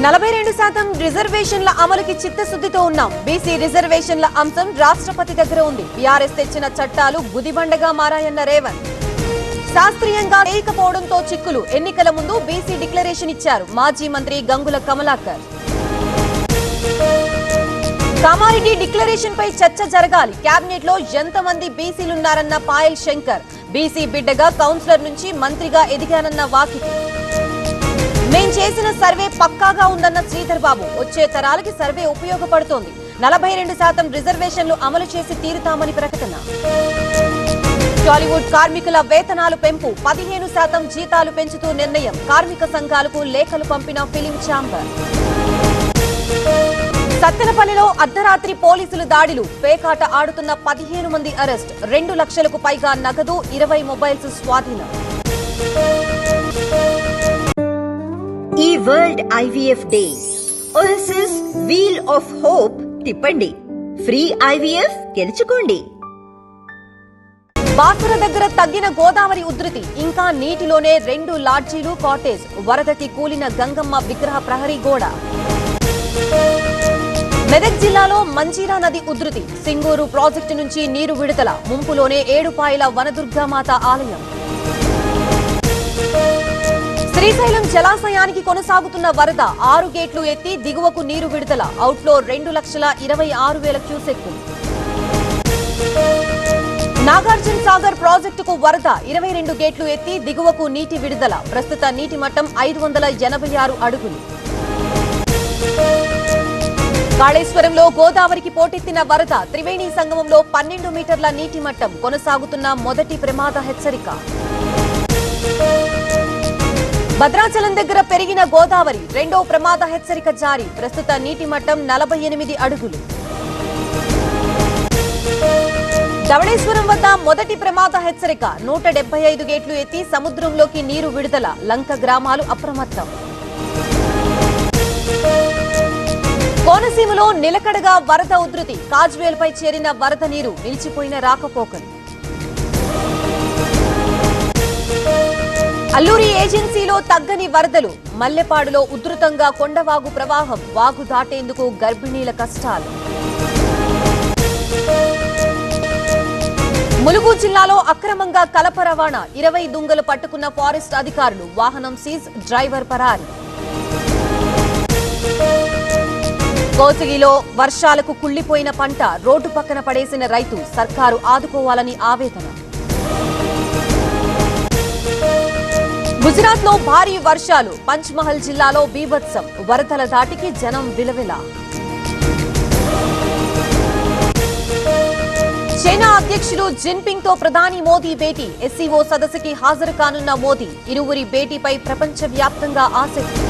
42% రిజర్వేషన్ల అమలుకి చిత్తశుద్ధితో ఉన్నాం. బీసీ రిజర్వేషన్ల అంశం రాష్ట్రపతి దగ్గర ఉంది. బీఆర్ఎస్ తెచ్చిన చట్టాలు గుదిబండగా మారాయన్న రేవంత్. శాస్త్రీయంగా చేయకపోవడంతో చిక్కులు. ఎన్నికల ముందు బీసీ డిక్లరేషన్ ఇచ్చారు మాజీ మంత్రి గంగుల కమలాకర్. కామారెడ్డి డిక్లరేషన్ పై చర్చ జరగాలి. కేబినెట్ లో ఎంతమంది బీసీలున్నారన్న పాయల్ శంకర్. బీసీ బిడ్డగా కౌన్సిలర్ నుంచి మంత్రిగా ఎదిగానన్న వాకిటి. మేం చేసిన సర్వే పక్కాగా ఉందన్న శ్రీధర్ బాబు. వచ్చే తరాలకి సర్వే ఉపయోగపడుతోంది. 42% రిజర్వేషన్లు అమలు చేసి తీరుతామని ప్రకటన. టాలీవుడ్ కార్మికుల వేతనాలు పెంపు. 15% జీతాలు పెంచుతూ నిర్ణయం. కార్మిక సంఘాలకు లేఖలు పంపిన ఫిలిం ఛాంబర్. సత్తెనపల్లిలో అర్ధరాత్రి పోలీసులు దాడులు. పేకాట ఆడుతున్న 15 మంది అరెస్ట్. 2 లక్షలకు పైగా నగదు, 20 మొబైల్స్ స్వాధీనం. ఈ world IVF day OSS wheel of hope తిప్పండి. ఫ్రీ ఐవీఎఫ్ గెలుచుకోండి. బాసర దగ్గర తగ్గిన గోదావరి ఉధృతి. ఇంకా నీటిలోనే 2 లాడ్జీలు, కాటేజ్. వరదకి కూలిన గంగమ్మ విగ్రహ ప్రహరీ గోడ. మెదక్ జిల్లాలో మంజీరా నది ఉధృతి. సింగూరు ప్రాజెక్టు నుంచి నీరు విడుదల. ముంపులోనే ఏడుపాయల వనదుర్గామాత ఆలయం. శ్రీశైలం జలాశయానికి కొనసాగుతున్న వరద. 6 గేట్లు ఎత్తి దిగువకు నీరు విడుదల. అవుట్లో 2,26,000 క్యూసెక్కులు. నాగార్జున సాగర్ ప్రాజెక్టుకు వరద. 22 గేట్లు ఎత్తి దిగువకు నీటి విడుదల. ప్రస్తుత నీటి మట్టం 586 అడుగులు. కాళేశ్వరంలో గోదావరికి పోటెత్తిన వరద. త్రివేణి సంగమంలో 12 మీటర్ల నీటి మట్టం. కొనసాగుతున్న మొదటి ప్రమాద హెచ్చరిక. భద్రాచలం దగ్గర పెరిగిన గోదావరి. 2వ ప్రమాద హెచ్చరిక జారీ. ప్రస్తుత నీటి మట్టం 48 అడుగులు. ధవళేశ్వరం వద్ద మొదటి ప్రమాద హెచ్చరిక. 175 గేట్లు ఎత్తి సముద్రంలోకి నీరు విడుదల. లంక గ్రామాలు అప్రమత్తం. కోనసీమలో నిలకడగా వరద ఉధృతి. కాజ్వేల్పై చేరిన వరద నీరు. నిలిచిపోయిన రాకపోకలు. అల్లూరి ఏజెన్సీలో తగ్గని వరదలు. మల్లెపాడులో ఉధృతంగా కొండవాగు ప్రవాహం. వాగు దాటేందుకు గర్భిణీల కష్టాలు. ములుగు జిల్లాలో అక్రమంగా కలప రవాణా. 20 దుంగలు పట్టుకున్న ఫారెస్ట్ అధికారులు. వాహనం సీజ్, డ్రైవర్ పరారి. కోసిగిలో వర్షాలకు కుళ్లిపోయిన పంట. రోడ్డు పక్కన పడేసిన రైతు. సర్కారు ఆదుకోవాలని ఆవేదన. గుజరాత్ లో భారీ వర్షాలు. పంచ్మహల్ జిల్లాలో బీభత్సం. వరదల దాటికి జనం విలవిల. చైనా అధ్యక్షుడు జిన్పింగ్ తో ప్రధాని మోదీ భేటీ. ఎస్సీఓ సదస్సుకి హాజరు కానున్న మోదీ. ఇరువురి భేటీపై ప్రపంచవ్యాప్తంగా ఆసక్తి.